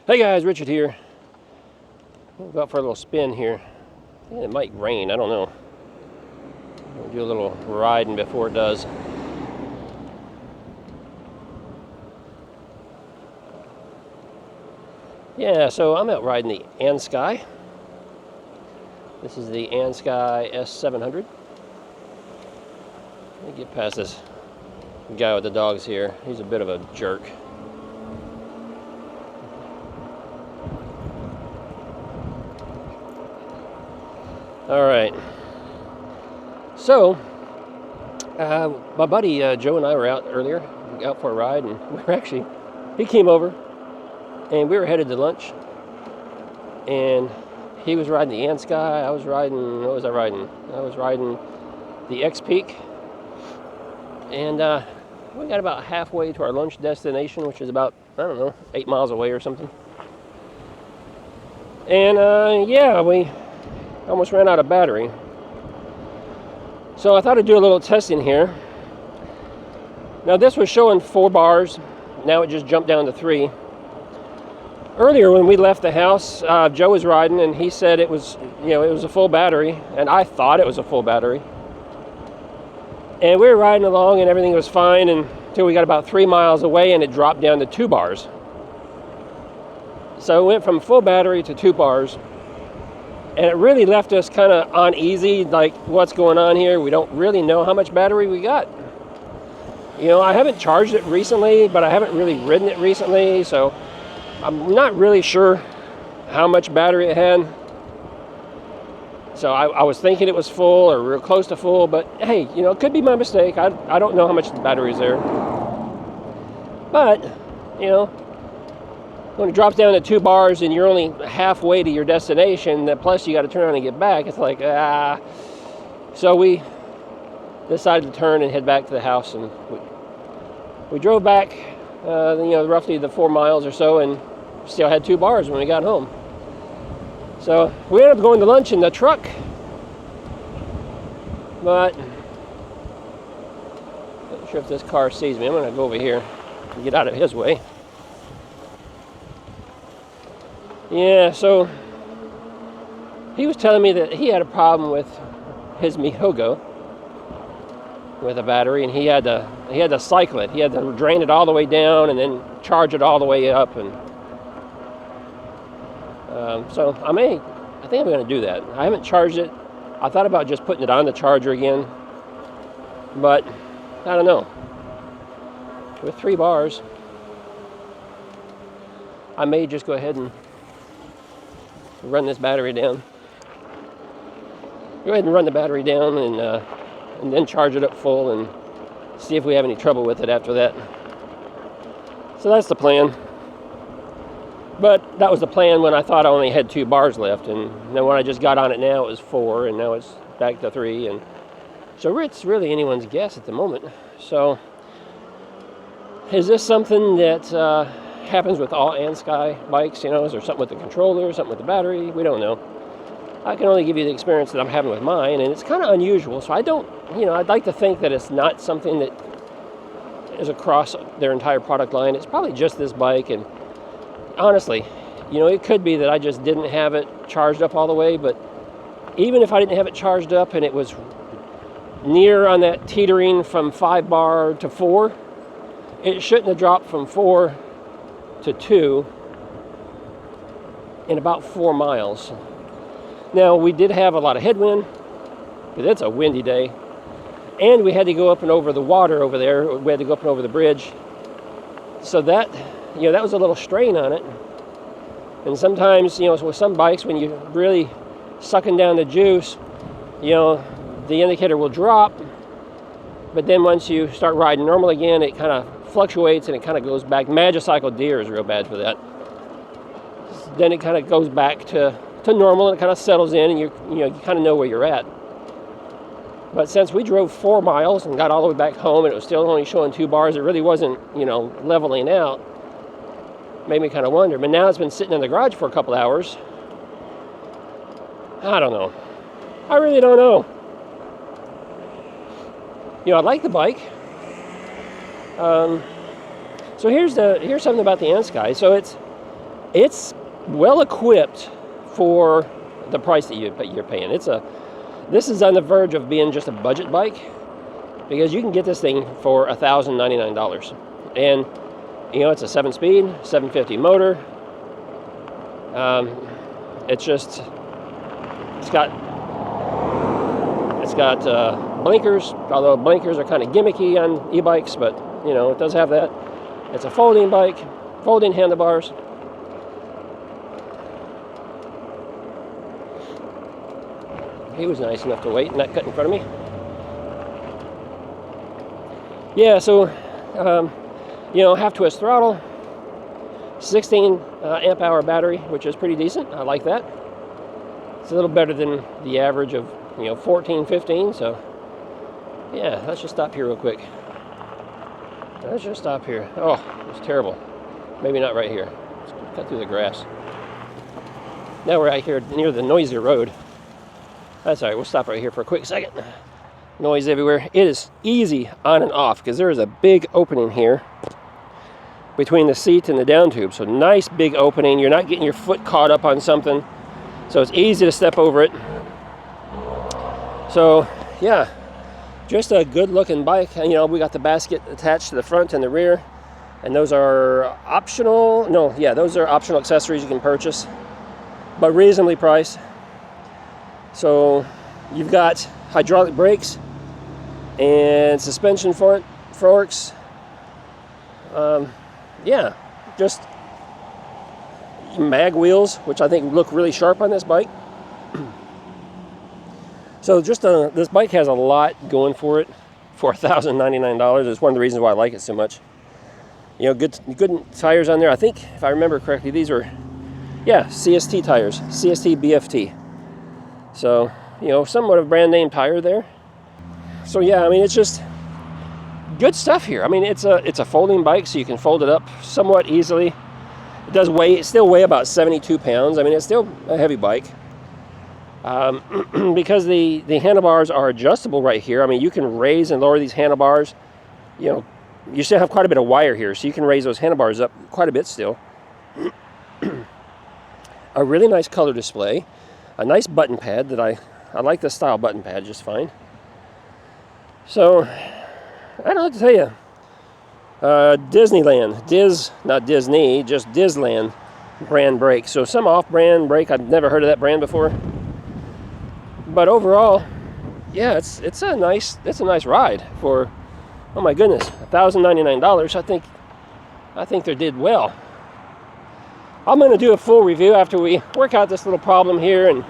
Hey guys, Richard here. We'll go out for a little spin here. It might rain, I don't know. We'll do a little riding before it does. Yeah, so I'm out riding the Ansky. This is the Andsky S700. Let me get past this guy with the dogs here. He's a bit of a jerk. All right. So, my buddy Joe and I were out earlier, out for a ride, and he came over, and we were headed to lunch. And he was riding the Ansky. I was riding, what was I riding? I was riding the X-Peak. And we got about halfway to our lunch destination, which is about, I don't know, 8 miles away or something. And yeah, we almost ran out of battery. So I thought I'd do a little testing here. Now this was showing 4 bars. Now it just jumped down to 3. Earlier when we left the house, Joe was riding and he said it was, it was a full battery, and I thought it was a full battery. And we were riding along and everything was fine until we got about 3 miles away and it dropped down to 2 bars. So it went from full battery to 2 bars. And it really left us kind of uneasy, like, what's going on here? We don't really know how much battery we got. I haven't charged it recently, but I haven't really ridden it recently, so I'm not really sure how much battery it had. So I was thinking it was full or real close to full, but hey, it could be my mistake. I don't know how much battery is there. But, when it drops down to 2 bars and you're only halfway to your destination, plus you got to turn around and get back, it's like, So we decided to turn and head back to the house, and we drove back, roughly the 4 miles or so, and still had 2 bars when we got home. So we ended up going to lunch in the truck, but not sure if this car sees me. I'm going to go over here and get out of his way. Yeah, so he was telling me that he had a problem with his Mihogo with a battery, and he had to cycle it. He had to drain it all the way down and then charge it all the way up. And so I think I'm going to do that. I haven't charged it. I thought about just putting it on the charger again, but I don't know. With 3 bars, I may just go ahead and run this battery down. Go ahead and run the battery down and then charge it up full and see if we have any trouble with it after that. So that's the plan. But that was the plan when I thought I only had 2 bars left, and then when I just got on it now it was 4, and now it's back to 3, and so it's really anyone's guess at the moment. So is this something that happens with all Ansky bikes? Is there something with the controller, something with the battery? We don't know. I can only give you the experience that I'm having with mine, and it's kind of unusual. So I don't, I'd like to think that it's not something that is across their entire product line. It's probably just this bike, and honestly, it could be that I just didn't have it charged up all the way, but even if I didn't have it charged up and it was near on that teetering from 5 bar to 4, it shouldn't have dropped from 4 to 2 in about 4 miles. Now, we did have a lot of headwind, because it's a windy day, and we had to go up and over the water over there. We had to go up and over the bridge, so that that was a little strain on it. And sometimes, with some bikes, when you're really sucking down the juice, the indicator will drop, but then once you start riding normal again, it kind of fluctuates and it kind of goes back. Magicycle deer is real bad for that. Then it kind of goes back to normal, and it kind of settles in, and you kind of know where you're at. But since we drove 4 miles and got all the way back home, and it was still only showing 2 bars, it really wasn't leveling out. Made me kind of wonder. But now it's been sitting in the garage for a couple hours. I don't know. I really don't know. I like the bike. So here's something about the Ansky. So it's well equipped for the price that you're paying. This is on the verge of being just a budget bike, because you can get this thing for $1,099, and you know, it's a 7-speed, 750 motor. It's got blinkers, although blinkers are kind of gimmicky on e-bikes, but you know, it does have that. It's a folding bike, folding handlebars. He was nice enough to wait and not cut in front of me. Yeah, so you know, half twist throttle, 16 amp hour battery, which is pretty decent. I like that. It's a little better than the average of, you know, 14, 15. So yeah, let's just stop here real quick. Let's just stop here. Oh, it's terrible. Maybe not right here. Let's cut through the grass. Now we're out here near the noisy road. That's all right. We'll stop right here for a quick second. Noise everywhere. It is easy on and off because there is a big opening here between the seat and the down tube. So nice big opening. You're not getting your foot caught up on something. So it's easy to step over it. So yeah, just a good looking bike. And you know, we got the basket attached to the front and the rear, and those are optional. No, yeah, those are optional accessories you can purchase, but reasonably priced. So you've got hydraulic brakes and suspension forks. Yeah, just mag wheels, which I think look really sharp on this bike. So just this bike has a lot going for it for $1,099. It's one of the reasons why I like it so much. You know, good tires on there. I think, if I remember correctly, these were, yeah, CST tires, CST BFT. So, you know, somewhat of a brand name tire there. So yeah, I mean, it's just good stuff here. I mean, it's a folding bike, so you can fold it up somewhat easily. It does still weigh about 72 pounds. I mean, it's still a heavy bike. Because the handlebars are adjustable right here. I mean, you can raise and lower these handlebars. You know, you still have quite a bit of wire here, so you can raise those handlebars up quite a bit still. A really nice color display. A nice button pad that I like this style button pad just fine. So, I don't know what to tell you. Disneyland, not Disney, just Disland brand brake. So some off-brand brake, I've never heard of that brand before. But overall, yeah, it's a nice ride for, oh my goodness, $1,099. I think they did well. I'm going to do a full review after we work out this little problem here and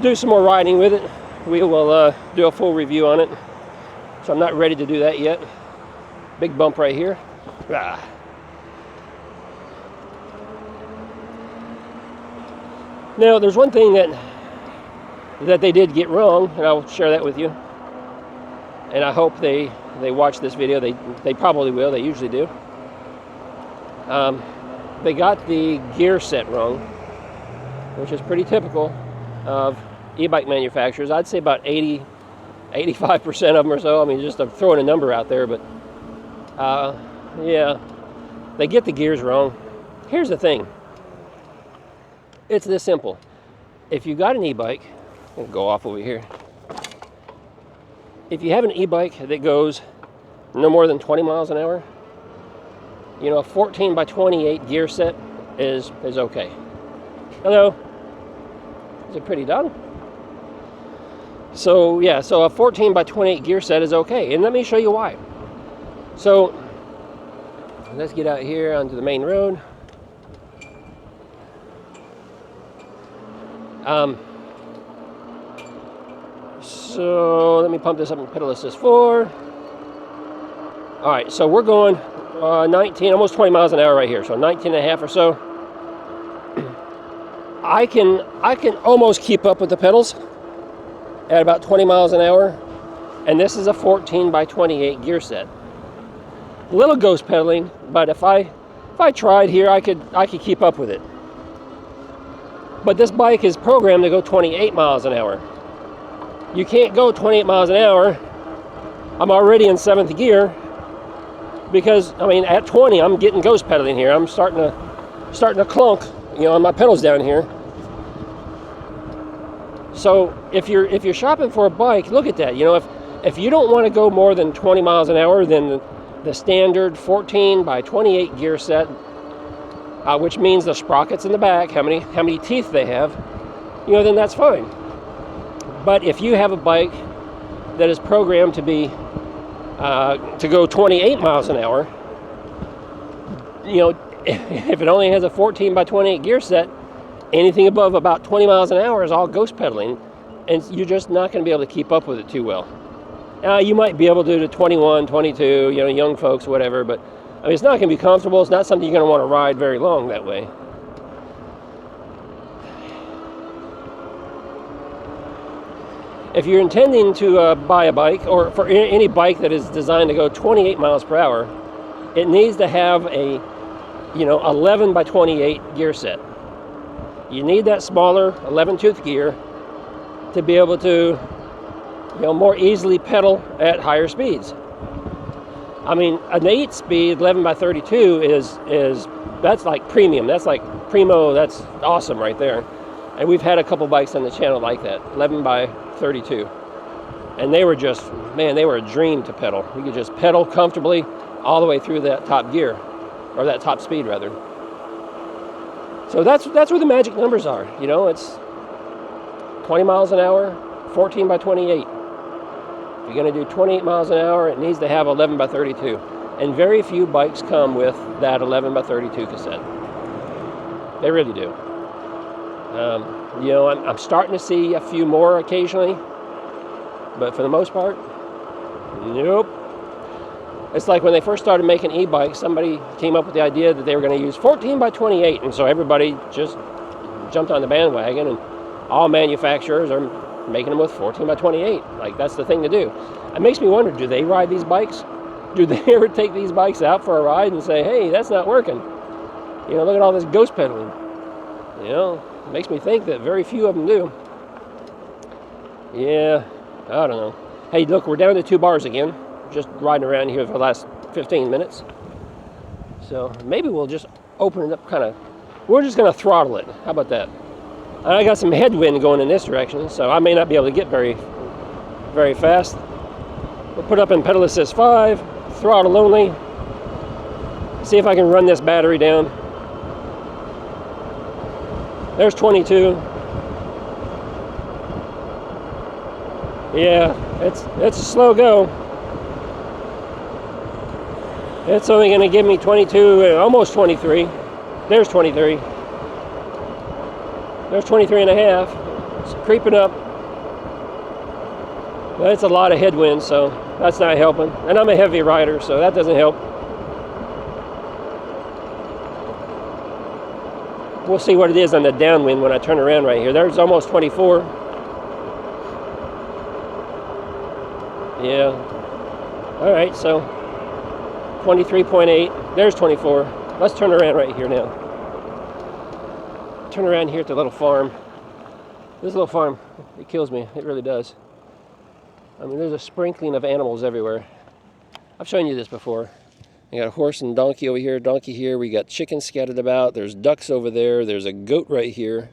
do some more riding with it. We will do a full review on it. So I'm not ready to do that yet. Big bump right here. Ah. Now, there's one thing that they did get wrong, and I'll share that with you. And I hope they watch this video. They probably will. They usually do. They got the gear set wrong, which is pretty typical of e-bike manufacturers. I'd say about 85% of them or so. I mean, just I'm throwing a number out there, but yeah, they get the gears wrong. Here's the thing. It's this simple. If you got an e-bike, I'm gonna go off over here. If you have an e-bike that goes no more than 20 miles an hour, you know, a 14 by 28 gear set is okay. Hello? Is it pretty done? So yeah, so a 14 by 28 gear set is okay, and let me show you why. So let's get out here onto the main road. So let me pump this up in pedal assist 4. All right, so we're going 19, almost 20 miles an hour right here. So 19 and a half or so. I can almost keep up with the pedals at about 20 miles an hour. And this is a 14 by 28 gear set. A little ghost pedaling, but if I tried here, I could keep up with it. But this bike is programmed to go 28 miles an hour. You can't go 28 miles an hour. I'm already in 7th gear because, I mean, at 20, I'm getting ghost pedaling here. I'm starting to starting to clunk, you know, on my pedals down here. So if you're shopping for a bike, look at that. You know, if you don't want to go more than 20 miles an hour, then the standard 14 by 28 gear set, which means the sprockets in the back, how many teeth they have, you know, then that's fine. But if you have a bike that is programmed to be to go 28 miles an hour, you know, if it only has a 14 by 28 gear set, anything above about 20 miles an hour is all ghost pedaling, and you're just not going to be able to keep up with it too well. You might be able to do to 21, 22, you know, young folks, whatever, but I mean, it's not going to be comfortable. It's not something you're going to want to ride very long that way. If you're intending to buy a bike, or for any bike that is designed to go 28 miles per hour, it needs to have a, you know, 11 by 28 gear set. You need that smaller 11-tooth gear to be able to, you know, more easily pedal at higher speeds. I mean, an 8-speed 11 by 32 is that's like premium. That's like primo. That's awesome right there. And we've had a couple bikes on the channel like that, 11 by 32. And they were just, man, they were a dream to pedal. You could just pedal comfortably all the way through that top gear, or that top speed rather. So that's where the magic numbers are. You know, it's 20 miles an hour, 14 by 28. If you're going to do 28 miles an hour, it needs to have 11 by 32. And very few bikes come with that 11 by 32 cassette. They really do. You know, I'm starting to see a few more occasionally, but for the most part, nope. It's like when they first started making e-bikes, somebody came up with the idea that they were going to use 14 by 28, and so everybody just jumped on the bandwagon, and all manufacturers are making them with 14 by 28. Like, that's the thing to do. It makes me wonder, do they ride these bikes? Do they ever take these bikes out for a ride and say, hey, that's not working? You know, look at all this ghost pedaling. You know, it makes me think that very few of them do. Yeah, I don't know. Hey, look, we're down to 2 bars again. Just riding around here for the last 15 minutes. So maybe we'll just open it up we're just going to throttle it. How about that? I got some headwind going in this direction, so I may not be able to get very, very fast. We'll put up in pedal assist 5, throttle only. See if I can run this battery down. There's 22. Yeah, it's a slow go. It's only going to give me 22, almost 23. There's 23. There's 23 and a half. It's creeping up. But it's a lot of headwind, so that's not helping. And I'm a heavy rider, so that doesn't help. We'll see what it is on the downwind when I turn around right here. There's almost 24. Yeah. All right, so 23.8. There's 24. Let's turn around right here now. Turn around here at the little farm. This little farm, it kills me. It really does. I mean, there's a sprinkling of animals everywhere. I've shown you this before. We got a horse and donkey over here, donkey here. We got chickens scattered about. There's ducks over there. There's a goat right here.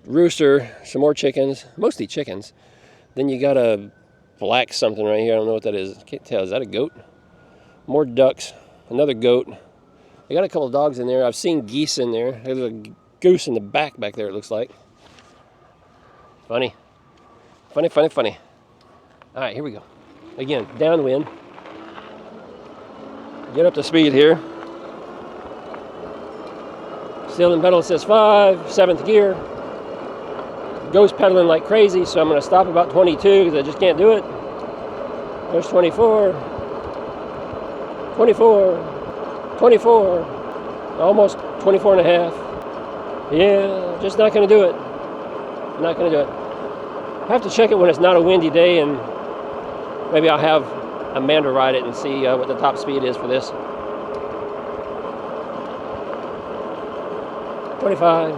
Rooster, some more chickens, mostly chickens. Then you got a black something right here. I don't know what that is. Can't tell. Is that a goat? More ducks. Another goat. I got a couple of dogs in there. I've seen geese in there. There's a goose in the back there, it looks like. Funny. Funny, funny, funny. All right, here we go. Again, downwind. Get up to speed here. Still in pedal assist 5, 7th gear. Ghost pedaling like crazy, so I'm going to stop about 22 because I just can't do it. There's 24. 24. 24. Almost 24 and a half. Yeah, just not going to do it. Not going to do it. I have to check it when it's not a windy day, and maybe I'll have Amanda ride it and see what the top speed is for this. 25.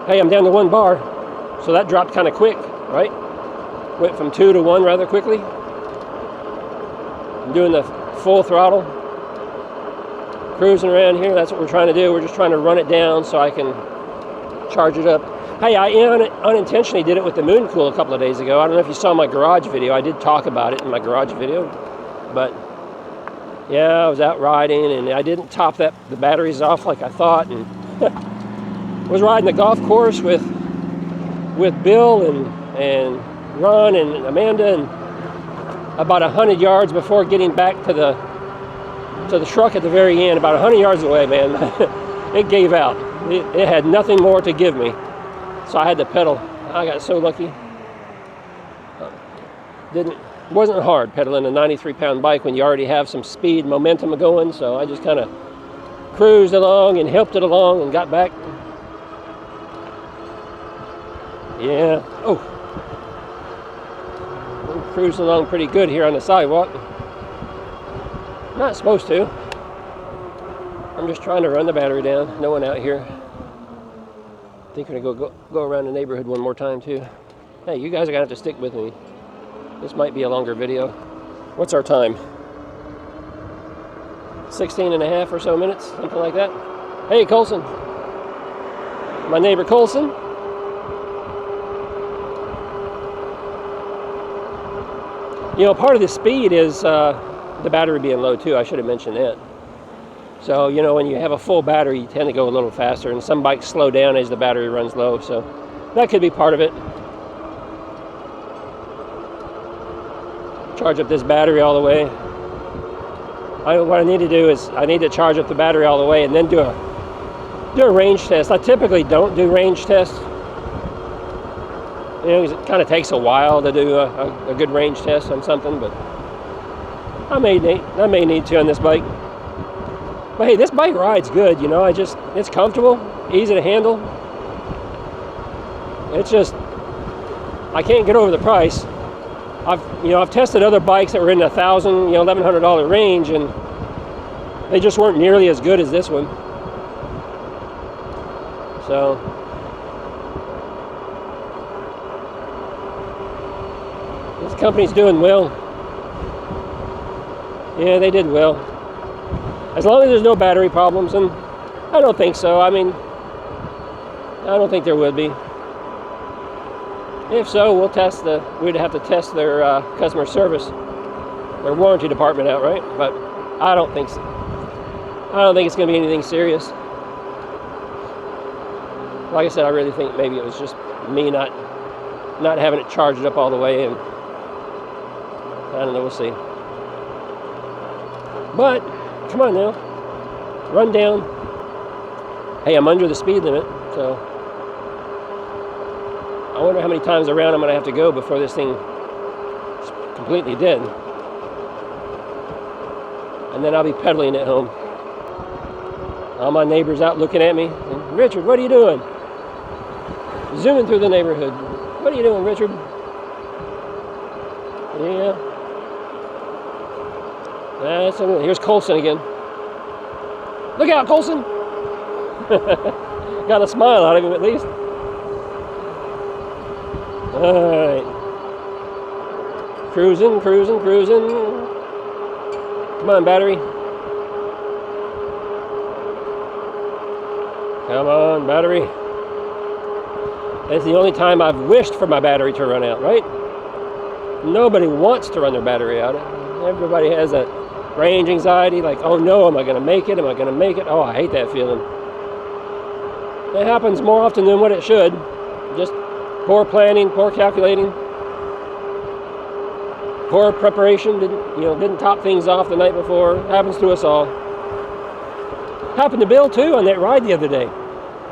Hey, I'm down to 1 bar, so that dropped kind of quick, right? Went from 2 to 1 rather quickly. I'm doing the full throttle. cruising around here. That's what we're trying to do. We're just trying to run it down so I can charge it up. Hey, I unintentionally did it with the Moon Cool a couple of days ago. I don't know if you saw my garage video. I did talk about it in my garage video. But yeah, I was out riding and I didn't top the batteries off like I thought, and was riding the golf course with Bill and Ron and Amanda, and about 100 yards before getting back to the truck at the very end, about 100 yards away, man, it gave out. It had nothing more to give me, so I had to pedal. I got so lucky. Wasn't hard pedaling a 93-pound bike when you already have some speed, momentum going. So I just kind of cruised along and helped it along and got back. Yeah. Oh, I'm cruising along pretty good here on the sidewalk. Not supposed to. I'm just trying to run the battery down. No one out here. I think we're gonna go around the neighborhood one more time too. Hey, you guys are gonna have to stick with me. This might be a longer video. What's our time? 16 and a half or so minutes, something like that. Hey, Colson. My neighbor Colson. You know, part of the speed is the battery being low too. I should have mentioned that. So, you know, when you have a full battery, you tend to go a little faster, and some bikes slow down as the battery runs low. So that could be part of it. Charge up this battery all the way. What I need to do is I need to charge up the battery all the way and then do a range test. I typically don't do range tests. You know, it kind of takes a while to do a good range test on something, but I may need to on this bike. But hey, this bike rides good. You know, it's comfortable, easy to handle. It's just I can't get over the price. I've tested other bikes that were in the $1,000, $1,100 range, and they just weren't nearly as good as this one. So this company's doing well. Yeah, they did well. As long as there's no battery problems, and I don't think so. I mean, I don't think there would be. If so, we'd have to test their customer service, their warranty department out, right? But I don't think so. I don't think it's going to be anything serious. Like I said, I really think maybe it was just me not having it charged up all the way, and I don't know, we'll see. But come on now, run down. Hey, I'm under the speed limit, so I wonder how many times around I'm going to have to go before this thing is completely dead. And then I'll be pedaling it home. All my neighbors out looking at me. And, Richard, what are you doing? Zooming through the neighborhood. What are you doing, Richard? Yeah. Here's Colson again. Look out, Colson! Got a smile out of him at least. Alright. Cruising. Come on, battery. Come on, battery. That's the only time I've wished for my battery to run out, right? Nobody wants to run their battery out. Everybody has that range anxiety, like, oh no, am I going to make it? Oh, I hate that feeling. It happens more often than what it should. Just poor planning, poor calculating, poor preparation. Didn't top things off the night before. Happens to us all. Happened to Bill too on that ride the other day.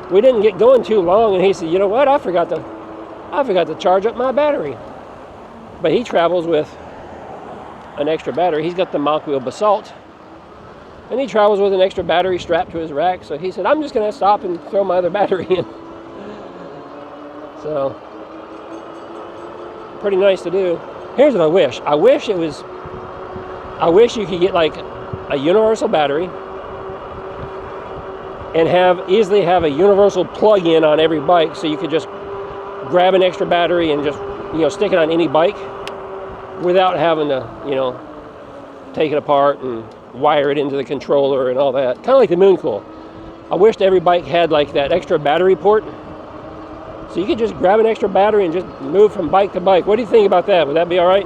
We didn't get going too long, and he said, "You know what? I forgot to charge up my battery." But he travels with an extra battery. He's got the Mach Wheel Basalt, and he travels with an extra battery strapped to his rack. So he said, "I'm just going to stop and throw my other battery in." So pretty nice to do. Here's what I wish. I wish you could get like a universal battery and easily have a universal plug-in on every bike, so you could just grab an extra battery and just stick it on any bike without having to take it apart and wire it into the controller and all that. Kind of like the Mooncool. I wished every bike had like that extra battery port. So you could just grab an extra battery and just move from bike to bike. What do you think about that? Would that be all right?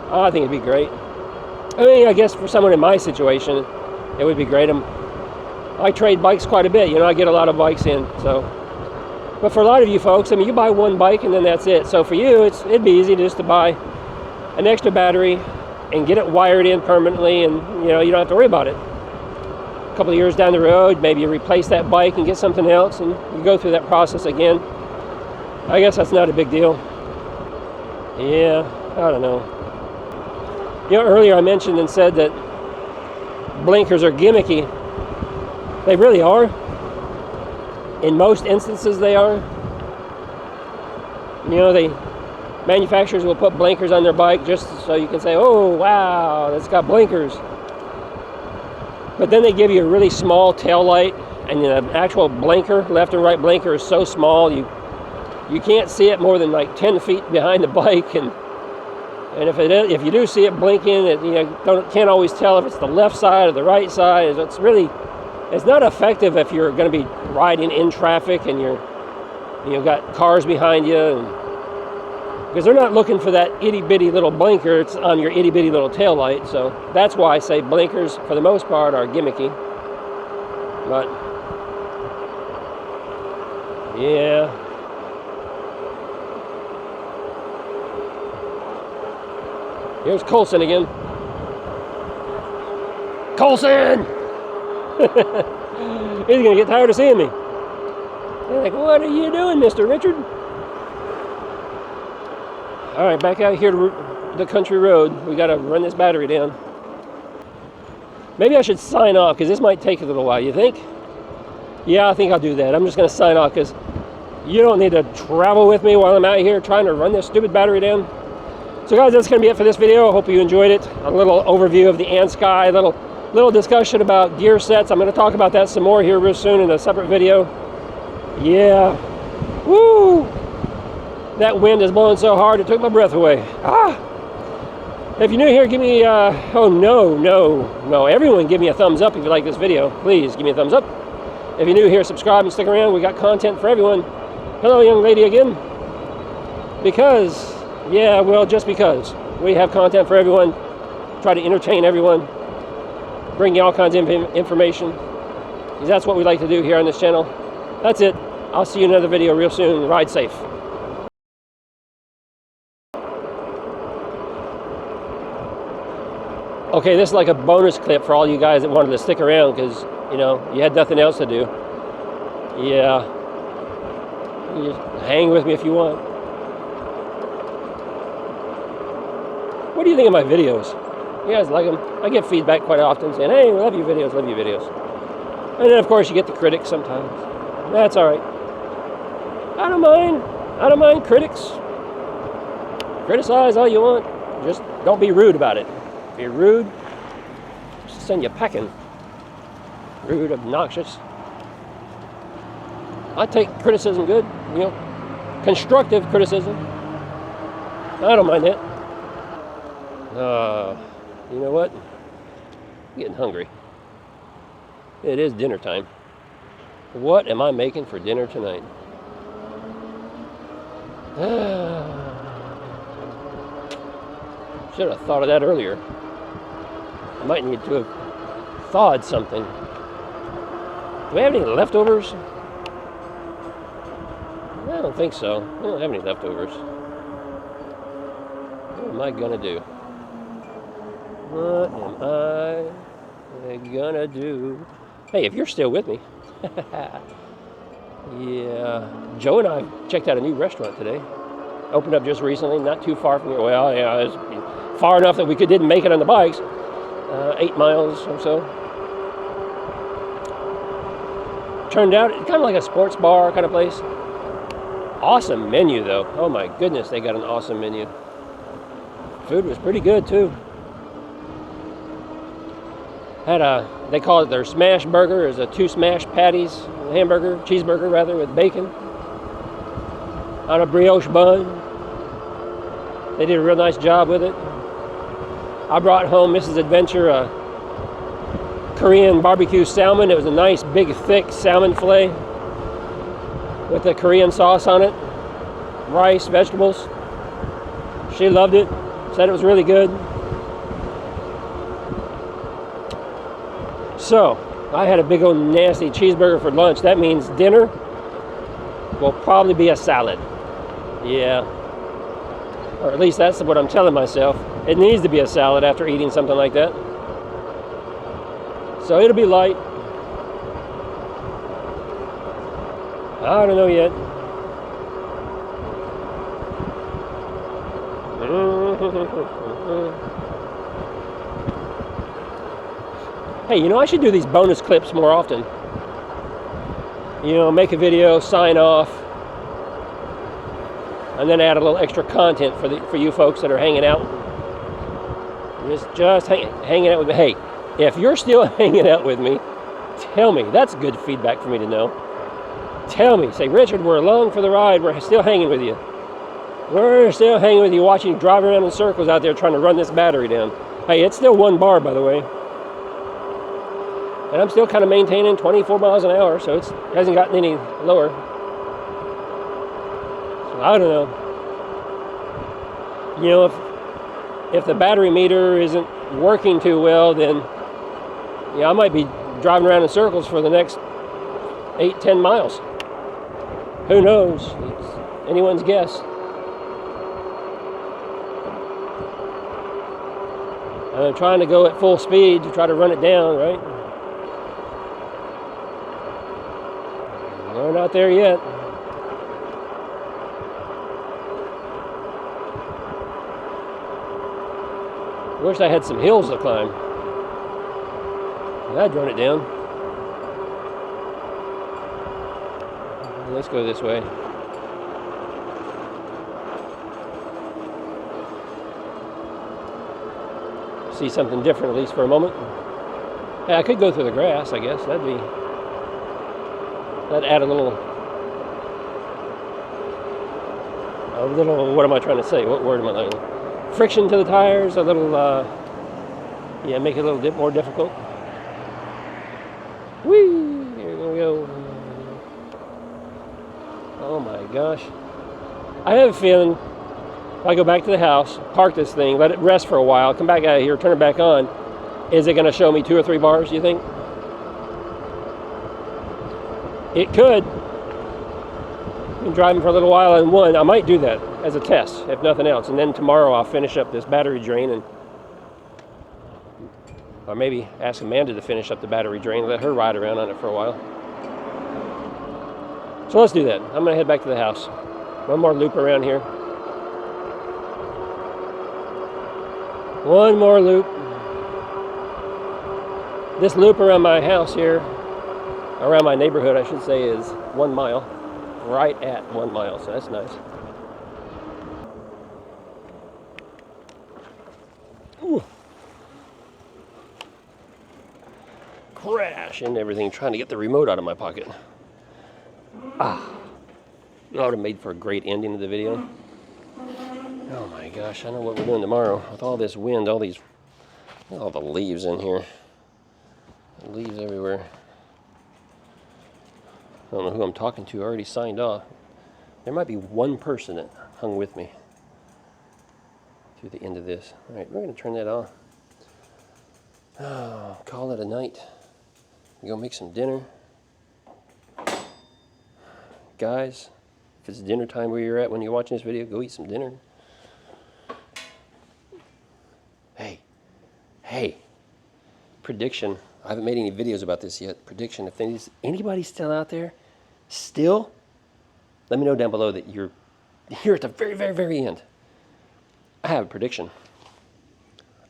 Oh, I think it'd be great. I mean, I guess for someone in my situation, it would be great. I trade bikes quite a bit. You know, I get a lot of bikes in. So, but for a lot of you folks, I mean, you buy one bike and then that's it. So for you, it'd be easy just to buy an extra battery and get it wired in permanently, and you know, you don't have to worry about it. A couple of years down the road, maybe you replace that bike and get something else, and you go through that process again. I guess that's not a big deal. Yeah, I don't know. You know, earlier I mentioned and said that blinkers are gimmicky. They really are. In most instances they are. You know, manufacturers will put blinkers on their bike just so you can say, oh wow, it's got blinkers. But then they give you a really small tail light, and the actual blinker, left and right blinker, is so small you can't see it more than like 10 feet behind the bike, and if you do see it blinking, can't always tell if it's the left side or the right side. It's not effective if you're going to be riding in traffic and you've got cars behind you, because they're not looking for that itty-bitty little blinker. It's on your itty-bitty little tail light. So that's why I say blinkers, for the most part, are gimmicky. But, yeah. Here's Colson again. Colson! He's going to get tired of seeing me. They're like, what are you doing, Mr. Richard? All right, back out here to the country road. We got to run this battery down. Maybe I should sign off, because this might take a little while. You think? Yeah, I think I'll do that. I'm just going to sign off, because you don't need to travel with me while I'm out here trying to run this stupid battery down. So guys, that's going to be it for this video. I hope you enjoyed it. A little overview of the Ansky, a little discussion about gear sets. I'm going to talk about that some more here real soon in a separate video. Yeah. Woo! That wind is blowing so hard it took my breath away. If you're new here, give me oh no, everyone give me a thumbs up if you like this video. Please give me a thumbs up. If you're new here, subscribe and stick around. We got content for everyone. Hello, young lady again. Because, yeah, well, just because we have content for everyone. Try to entertain everyone, bring you all kinds of information, because that's what we like to do here on this channel. That's it. I'll see you in another video real soon. Ride safe. Okay, this is like a bonus clip for all you guys that wanted to stick around because, you know, you had nothing else to do. Yeah. You just hang with me if you want. What do you think of my videos? You guys like them? I get feedback quite often saying, hey, love your videos, love your videos. And then, of course, you get the critics sometimes. That's all right. I don't mind. I don't mind critics. Criticize all you want. Just don't be rude about it. If you're rude, just send you packing. Rude, obnoxious. I take criticism good, you know, constructive criticism. I don't mind that. You know what? I'm getting hungry. It is dinner time. What am I making for dinner tonight? Should have thought of that earlier. I might need to have thawed something. Do we have any leftovers? I don't think so. I don't have any leftovers. What am I gonna do? What am I gonna do? Hey, if you're still with me. Yeah. Joe and I checked out a new restaurant today. Opened up just recently, not too far from here. Well, yeah, it's far enough that we didn't make it on the bikes. 8 miles or so. Turned out kind of like a sports bar kind of place. Awesome menu though. Oh my goodness, they got an awesome menu. Food was pretty good too. They call it their smash burger. It's a 2 smash patties, cheeseburger rather, with bacon on a brioche bun. They did a real nice job with it. I brought home Mrs. Adventure a Korean barbecue salmon. It was a nice, big, thick salmon fillet with the Korean sauce on it. Rice, vegetables. She loved it. Said it was really good. So, I had a big old nasty cheeseburger for lunch. That means dinner will probably be a salad. Yeah. Or at least that's what I'm telling myself. It needs to be a salad after eating something like that. So it'll be light. I don't know yet. Hey, you know, I should do these bonus clips more often. You know, make a video, sign off, and then add a little extra content for you folks that are hanging out. Just hanging out with me. Hey, if you're still hanging out with me, tell me. That's good feedback for me to know. Tell me. Say, Richard, we're along for the ride. We're still hanging with you. We're still hanging with you, watching you drive around in circles out there trying to run this battery down. Hey, it's still 1 bar, by the way. And I'm still kind of maintaining 24 miles an hour, so it hasn't gotten any lower. So I don't know. You know, if the battery meter isn't working too well, then yeah, I might be driving around in circles for the next 8-10 miles. Who knows? It's anyone's guess. I'm trying to go at full speed to try to run it down, right? We're not there yet. Wish I had some hills to climb. I'd run it down. Let's go this way. See something different, at least for a moment. Hey, I could go through the grass, I guess. That'd add a little, what am I trying to say? What word am I looking? Friction to the tires, a little, yeah, make it a little bit more difficult. Whee! Here we go. Oh my gosh. I have a feeling if I go back to the house, park this thing, let it rest for a while, come back out of here, turn it back on, is it going to show me 2 or 3 bars, do you think? It could. I've been driving for a little while on 1. I might do that as a test, if nothing else. And then tomorrow I'll finish up this battery drain, or maybe ask Amanda to finish up the battery drain, let her ride around on it for a while. So let's do that. I'm going to head back to the house. One more loop around here. One more loop. This loop around my house here, around my neighborhood, I should say, is 1 mile. Right at 1 mile, so that's nice. Ooh. Crash into everything, trying to get the remote out of my pocket. That would have made for a great ending of the video. Oh my gosh, I know what we're doing tomorrow. With all this wind, all the leaves in here. Leaves everywhere. I don't know who I'm talking to. I already signed off. There might be one person that hung with me through the end of this. All right, we're going to turn that off. Oh, call it a night. Go make some dinner. Guys, if it's dinner time where you're at when you're watching this video, go eat some dinner. Hey, prediction. I haven't made any videos about this yet. Prediction, if anybody's still out there, let me know down below that you're here at the very, very, very end. I have a prediction.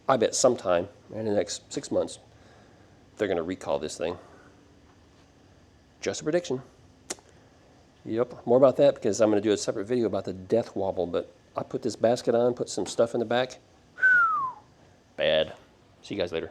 I bet sometime in the next 6 months, they're going to recall this thing. Just a prediction. Yep, more about that because I'm going to do a separate video about the death wobble, but I put this basket on, put some stuff in the back. Bad. See you guys later.